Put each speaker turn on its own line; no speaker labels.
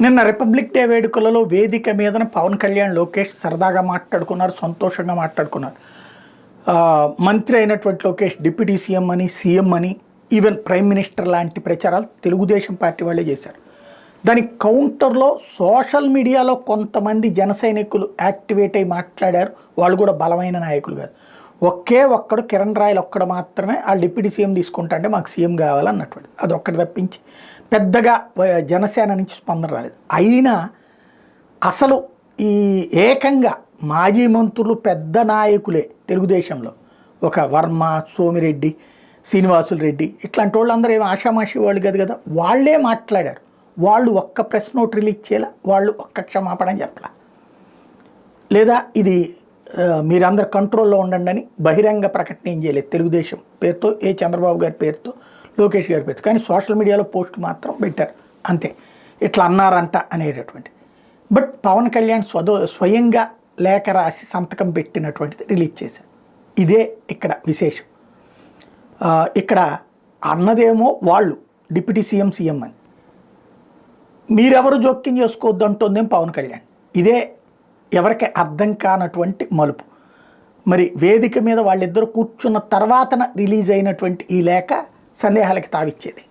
నిన్న republic day వేడుకలలో వేదిక మీదన పవన్ కళ్యాణ్ లోకేష్ సరదాగా మాట్లాడుకున్నారు, సంతోషంగా మాట్లాడుకున్నారు. మంత్రి అయినటువంటి లోకేష్ డిప్యూటీ సీఎం అని, సీఎం అని, ఈవెన్ ప్రైమ్ మినిస్టర్ లాంటి ప్రచారాలు తెలుగుదేశం పార్టీ వాళ్ళే చేశారు. దానికి కౌంటర్లో సోషల్ మీడియాలో కొంతమంది జన సైనికులు యాక్టివేట్ అయి మాట్లాడారు. వాళ్ళు కూడా బలమైన నాయకులు కాదు. ఒక్కడు కిరణ్ రాయల్ ఒక్కడు మాత్రమే ఆ డిప్యూటీ సీఎం తీసుకుంటా అంటే మాకు సీఎం కావాలన్నటువంటి అది ఒక్కటి తప్పించి పెద్దగా జనసేన నుంచి స్పందన రాలేదు. అయినా అసలు ఈ ఏకంగా మాజీ మంత్రులు పెద్ద నాయకులే తెలుగుదేశంలో, ఒక వర్మ, సోమిరెడ్డి, శ్రీనివాసులు రెడ్డి ఇట్లాంటి వాళ్ళందరూ ఏమో ఆషామాషి వాళ్ళు కాదు కదా, వాళ్ళే మాట్లాడారు. వాళ్ళు ఒక్క ప్రెస్ నోట్ రిలీజ్ చేయాల, వాళ్ళు ఒక్క క్షమాపణ చెప్పాల, లేదా ఇది మీరందరూ కంట్రోల్లో ఉండండి అని బహిరంగ ప్రకటన ఏం చేయలేదు. తెలుగుదేశం పేరుతో, చంద్రబాబు గారి పేరుతో, లోకేష్ గారి పేరుతో. కానీ సోషల్ మీడియాలో పోస్ట్ మాత్రం పెట్టారు అంతే, ఇట్లా అన్నారంట అనేటటువంటి. బట్ పవన్ కళ్యాణ్ స్వయంగా లేఖ రాసి సంతకం పెట్టినటువంటిది రిలీజ్ చేశారు. ఇదే ఇక్కడ విశేషం. ఇక్కడ అన్నదేమో వాళ్ళు డిప్యూటీ సీఎం అని, మీరెవరు జోక్యం చేసుకోవద్దు అంటుందేం పవన్ కళ్యాణ్. ఇదే ఎవరికి అర్థం కానటువంటి మలుపు. మరి వేదిక మీద వాళ్ళిద్దరూ కూర్చున్న తర్వాతన రిలీజ్ అయినటువంటి ఈ లేఖ సందేహాలకి తావిచ్చేది.